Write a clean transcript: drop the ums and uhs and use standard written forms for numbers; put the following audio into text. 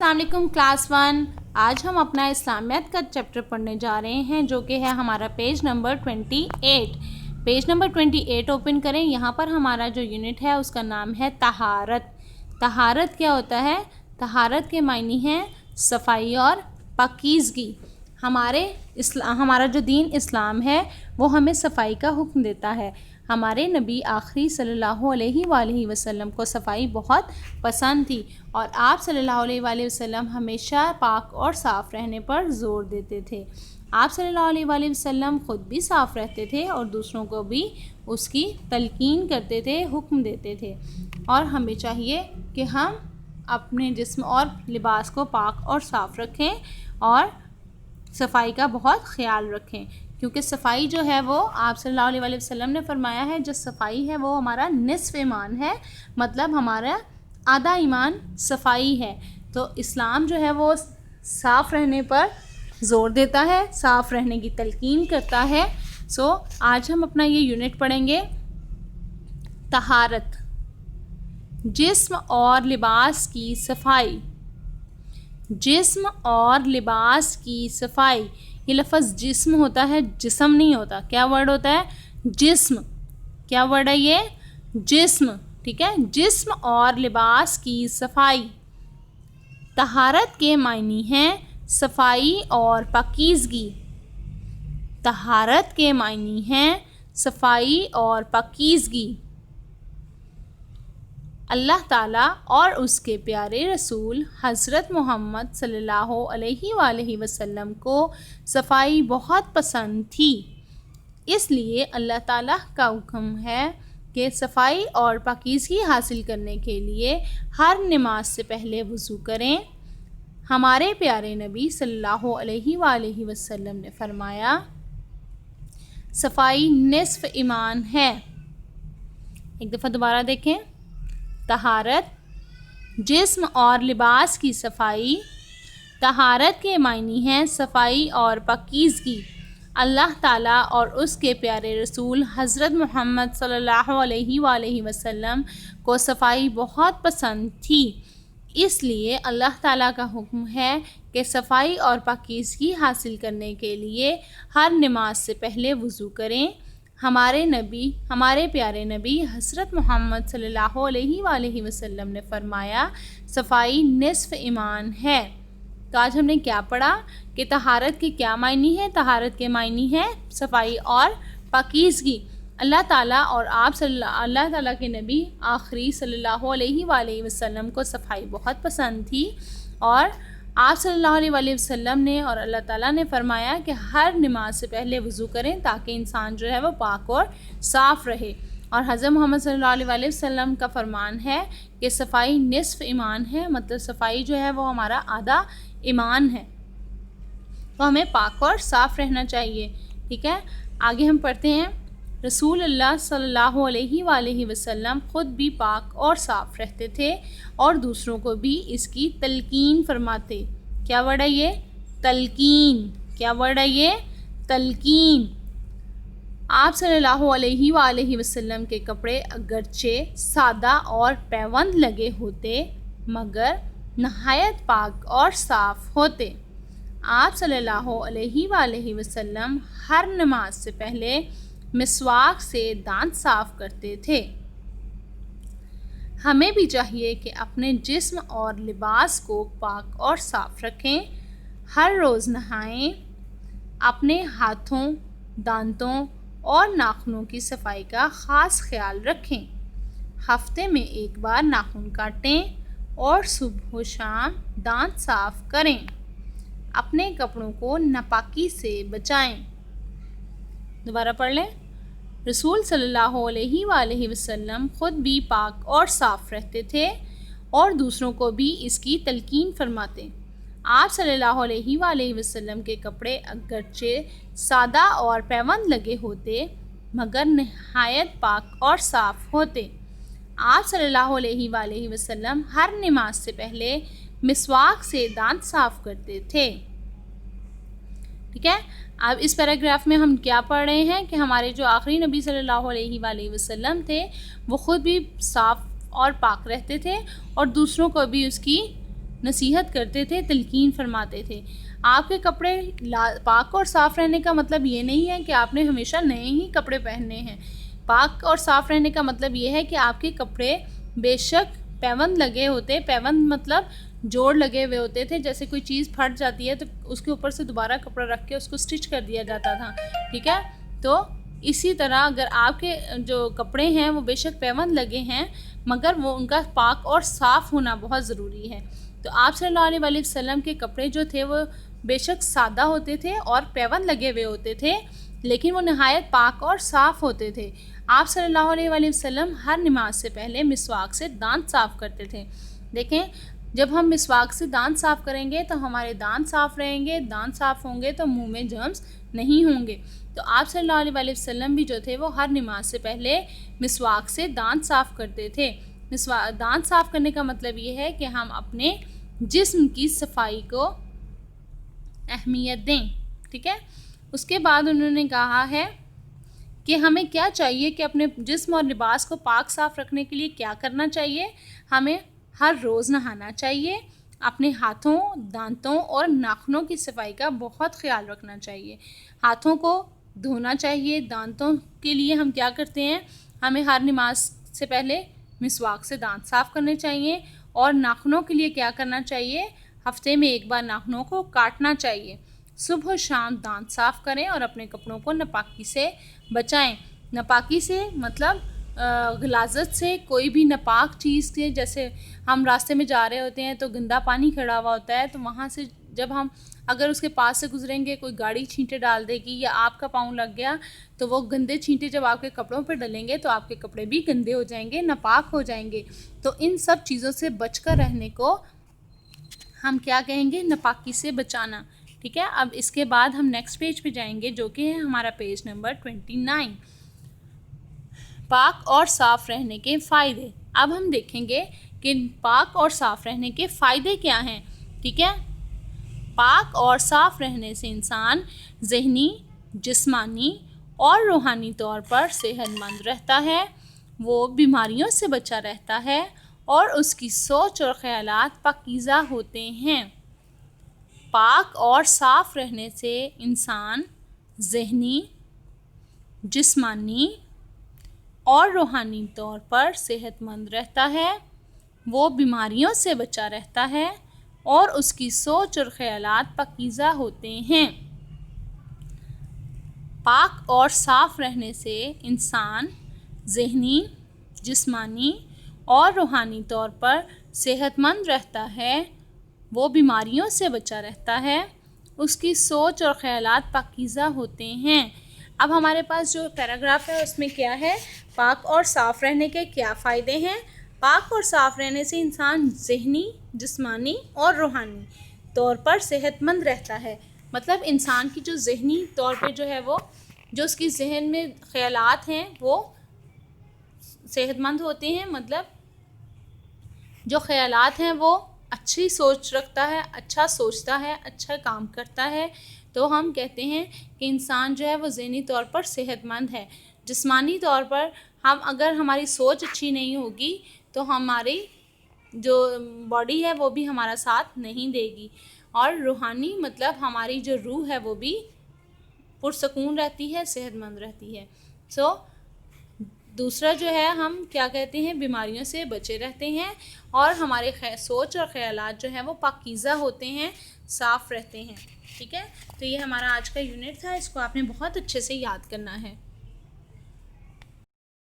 السلام علیکم کلاس 1۔ آج ہم اپنا اسلامیات کا چیپٹر پڑھنے جا رہے ہیں جو کہ ہے ہمارا page number 28۔ Page number 28 open کریں۔ یہاں پر ہمارا جو یونٹ ہے اس کا نام ہے طہارت۔ طہارت کیا ہوتا ہے؟ طہارت کے معنی ہیں صفائی اور پاکیزگی۔ ہمارا جو دین اسلام ہے وہ ہمیں صفائی کا حکم دیتا ہے۔ ہمارے نبی آخری صلی اللہ علیہ وآلہ وسلم کو صفائی بہت پسند تھی اور آپ صلی اللہ علیہ وآلہ وسلم ہمیشہ پاک اور صاف رہنے پر زور دیتے تھے۔ آپ صلی اللہ علیہ وآلہ وسلم خود بھی صاف رہتے تھے اور دوسروں کو بھی اس کی تلقین کرتے تھے، حکم دیتے تھے، اور ہمیں چاہیے کہ ہم اپنے جسم اور لباس کو پاک اور صاف رکھیں اور صفائی کا بہت خیال رکھیں، کیونکہ صفائی جو ہے وہ آپ صلی اللہ علیہ وآلہ وسلم نے فرمایا ہے جو صفائی ہے وہ ہمارا نصف ایمان ہے، مطلب ہمارا آدھا ایمان صفائی ہے۔ تو اسلام جو ہے وہ صاف رہنے پر زور دیتا ہے، صاف رہنے کی تلقین کرتا ہے۔ آج ہم اپنا یہ یونٹ پڑھیں گے، طہارت، جسم اور لباس کی صفائی۔ جسم اور لباس کی صفائی، یہ لفظ جسم ہوتا ہے، جسم نہیں ہوتا۔ کیا ورڈ ہوتا ہے؟ جسم۔ کیا ورڈ ہے یہ؟ جسم، ٹھیک ہے؟ جسم اور لباس کی صفائی۔ طہارت کے معنی ہیں صفائی اور پاکیزگی۔ طہارت کے معنی ہیں صفائی اور پاکیزگی۔ اللہ تعالیٰ اور اس کے پیارے رسول حضرت محمد صلی اللہ علیہ وآلہ وسلم کو صفائی بہت پسند تھی، اس لیے اللہ تعالیٰ کا حکم ہے کہ صفائی اور پاکیزگی حاصل کرنے کے لیے ہر نماز سے پہلے وضو کریں۔ ہمارے پیارے نبی صلی اللہ علیہ وآلہ وسلم نے فرمایا، صفائی نصف ایمان ہے۔ ایک دفعہ دوبارہ دیکھیں، طہارت، جسم اور لباس کی صفائی۔ طہارت کے معنی ہیں صفائی اور پاکیزگی۔ اللہ تعالیٰ اور اس کے پیارے رسول حضرت محمد صلی اللہ علیہ وآلہ وسلم کو صفائی بہت پسند تھی، اس لیے اللہ تعالیٰ کا حکم ہے کہ صفائی اور پاکیزگی حاصل کرنے کے لیے ہر نماز سے پہلے وضو کریں۔ ہمارے پیارے نبی حضرت محمد صلی اللہ علیہ وآلہ وسلم نے فرمایا، صفائی نصف ایمان ہے۔ تو آج ہم نے کیا پڑھا کہ طہارت کے کیا معنی ہے؟ طہارت کے معنی ہے صفائی اور پاکیزگی۔ اللہ تعالیٰ اور اللہ تعالیٰ کے نبی آخری صلی اللہ علیہ وآلہ وسلم کو صفائی بہت پسند تھی، اور آپ صلی اللہ علیہ وآلہ وسلم نے اور اللہ تعالیٰ نے فرمایا کہ ہر نماز سے پہلے وضو کریں تاکہ انسان جو ہے وہ پاک اور صاف رہے، اور حضرت محمد صلی اللہ علیہ وآلہ وسلم کا فرمان ہے کہ صفائی نصف ایمان ہے، مطلب صفائی جو ہے وہ ہمارا آدھا ایمان ہے، تو ہمیں پاک اور صاف رہنا چاہیے، ٹھیک ہے؟ آگے ہم پڑھتے ہیں، رسول اللہ صلی اللہ علیہ وآلہ وسلم خود بھی پاک اور صاف رہتے تھے اور دوسروں کو بھی اس کی تلقین فرماتے۔ کیا ورڈ ہے یہ؟ تلقین۔ کیا ورڈ ہے یہ؟ تلقین۔ آپ صلی اللہ علیہ وآلہ وسلم کے کپڑے اگرچہ سادہ اور پیوند لگے ہوتے مگر نہایت پاک اور صاف ہوتے۔ آپ صلی اللہ علیہ وآلہ وسلم ہر نماز سے پہلے مسواک سے دانت صاف کرتے تھے۔ ہمیں بھی چاہیے کہ اپنے جسم اور لباس کو پاک اور صاف رکھیں، ہر روز نہائیں، اپنے ہاتھوں، دانتوں اور ناخنوں کی صفائی کا خاص خیال رکھیں، ہفتے میں ایک بار ناخن کاٹیں اور صبح و شام دانت صاف کریں، اپنے کپڑوں کو ناپاکی سے بچائیں۔ دوبارہ پڑھ لیں، رسول صلی اللہ علیہ وآلہ وسلم خود بھی پاک اور صاف رہتے تھے اور دوسروں کو بھی اس کی تلقین فرماتے۔ آپ صلی اللہ علیہ وآلہ وسلم کے کپڑے اگرچہ سادہ اور پیوند لگے ہوتے مگر نہایت پاک اور صاف ہوتے۔ آپ صلی اللہ علیہ وآلہ وسلم ہر نماز سے پہلے مسواک سے دانت صاف کرتے تھے، ٹھیک ہے؟ اب اس پیراگراف میں ہم کیا پڑھ رہے ہیں کہ ہمارے جو آخری نبی صلی اللہ علیہ وآلہ وسلم تھے وہ خود بھی صاف اور پاک رہتے تھے اور دوسروں کو بھی اس کی نصیحت کرتے تھے، تلقین فرماتے تھے۔ آپ کے کپڑے پاک اور صاف رہنے کا مطلب یہ نہیں ہے کہ آپ نے ہمیشہ نئے ہی کپڑے پہننے ہیں۔ پاک اور صاف رہنے کا مطلب یہ ہے کہ آپ کے کپڑے بے شک پیوند لگے ہوتے، پیوند مطلب جوڑ لگے ہوئے ہوتے تھے، جیسے کوئی چیز پھٹ جاتی ہے تو اس کے اوپر سے دوبارہ کپڑا رکھ کے اس کو سٹچ کر دیا جاتا تھا، ٹھیک ہے۔ تو اسی طرح اگر آپ کے جو کپڑے ہیں وہ بے شک پیوند لگے ہیں مگر وہ ان کا پاک اور صاف ہونا بہت ضروری ہے۔ تو آپ صلی اللہ علیہ وآلہ وسلم کے کپڑے جو تھے وہ بے شک سادہ ہوتے تھے اور پیوند لگے ہوئے ہوتے تھے، لیکن وہ نہایت پاک اور صاف ہوتے تھے۔ آپ صلی اللہ علیہ وآلہ وسلم ہر نماز سے پہلے مسواک سے دانت صاف کرتے تھے۔ دیکھیں، جب ہم مسواک سے دانت صاف کریں گے تو ہمارے دانت صاف رہیں گے، دانت صاف ہوں گے تو منہ میں جرمز نہیں ہوں گے۔ تو آپ صلی اللہ علیہ وآلہ وسلم بھی جو تھے وہ ہر نماز سے پہلے مسواک سے دانت صاف کرتے تھے۔ دانت صاف کرنے کا مطلب یہ ہے کہ ہم اپنے جسم کی صفائی کو اہمیت دیں، ٹھیک ہے۔ اس کے بعد انہوں نے کہا ہے کہ ہمیں کیا چاہیے کہ اپنے جسم اور لباس کو پاک صاف رکھنے کے لیے کیا کرنا چاہیے۔ ہمیں ہر روز نہانا چاہیے، اپنے ہاتھوں، دانتوں اور ناخنوں کی صفائی کا بہت خیال رکھنا چاہیے۔ ہاتھوں کو دھونا چاہیے۔ دانتوں کے لیے ہم کیا کرتے ہیں، ہمیں ہر نماز سے پہلے مسواک سے دانت صاف کرنے چاہیے، اور ناخنوں کے لیے کیا کرنا چاہیے، ہفتے میں ایک بار ناخنوں کو کاٹنا چاہیے۔ صبح و شام دانت صاف کریں اور اپنے کپڑوں کو ناپاکی سے بچائیں۔ ناپاکی سے مطلب غلاظت سے، کوئی بھی ناپاک چیز سے، جیسے ہم راستے میں جا رہے ہوتے ہیں تو گندا پانی کھڑا ہوا ہوتا ہے، تو وہاں سے جب ہم اگر اس کے پاس سے گزریں گے، کوئی گاڑی چھینٹے ڈال دے گی یا آپ کا پاؤں لگ گیا تو وہ گندے چھینٹے جب آپ کے کپڑوں پہ ڈلیں گے تو آپ کے کپڑے بھی گندے ہو جائیں گے، ناپاک ہو جائیں گے۔ تو ان سب چیزوں سے بچ کر رہنے کو ہم کیا کہیں گے، ناپاکی سے بچانا، ٹھیک ہے۔ اب اس کے بعد ہم نیکسٹ پیج پہ جائیں گے جو کہ ہے ہمارا پیج نمبر 29، پاک اور صاف رہنے کے فائدے۔ اب ہم دیکھیں گے کہ پاک اور صاف رہنے کے فائدے کیا ہیں، ٹھیک ہے۔ پاک اور صاف رہنے سے انسان ذہنی، جسمانی اور روحانی طور پر صحت مند رہتا ہے، وہ بیماریوں سے بچا رہتا ہے اور اس کی سوچ اور خیالات پاکیزہ ہوتے ہیں۔ پاک اور صاف رہنے سے انسان ذہنی، جسمانی اور روحانی طور پر صحت مند رہتا ہے، وہ بیماریوں سے بچا رہتا ہے اور اس کی سوچ اور خیالات پاکیزہ ہوتے ہیں۔ پاک اور صاف رہنے سے انسان ذہنی، جسمانی اور روحانی طور پر صحت مند رہتا ہے، وہ بیماریوں سے بچا رہتا ہے، اس کی سوچ اور خیالات پاکیزہ ہوتے ہیں۔ اب ہمارے پاس جو پیراگراف ہے اس میں کیا ہے، پاک اور صاف رہنے کے کیا فائدے ہیں۔ پاک اور صاف رہنے سے انسان ذہنی، جسمانی اور روحانی طور پر صحت مند رہتا ہے۔ مطلب انسان کی جو ذہنی طور پہ جو ہے وہ جو اس کی ذہن میں خیالات ہیں وہ صحت مند ہوتے ہیں، مطلب جو خیالات ہیں وہ اچھی سوچ رکھتا ہے، اچھا سوچتا ہے، اچھا کام کرتا ہے، تو ہم کہتے ہیں کہ انسان جو ہے وہ ذہنی طور پر صحت مند ہے۔ جسمانی طور پر ہم اگر ہماری سوچ اچھی نہیں ہوگی تو ہماری جو باڈی ہے وہ بھی ہمارا ساتھ نہیں دے گی، اور روحانی مطلب ہماری جو روح ہے وہ بھی پرسکون رہتی ہے، صحت مند رہتی ہے۔ دوسرا جو ہے ہم کیا کہتے ہیں، بیماریوں سے بچے رہتے ہیں اور ہمارے سوچ اور خیالات جو ہیں وہ پاکیزہ ہوتے ہیں، صاف رہتے ہیں، ٹھیک ہے۔ تو یہ ہمارا آج کا یونٹ تھا، اس کو آپ نے بہت اچھے سے یاد کرنا ہے۔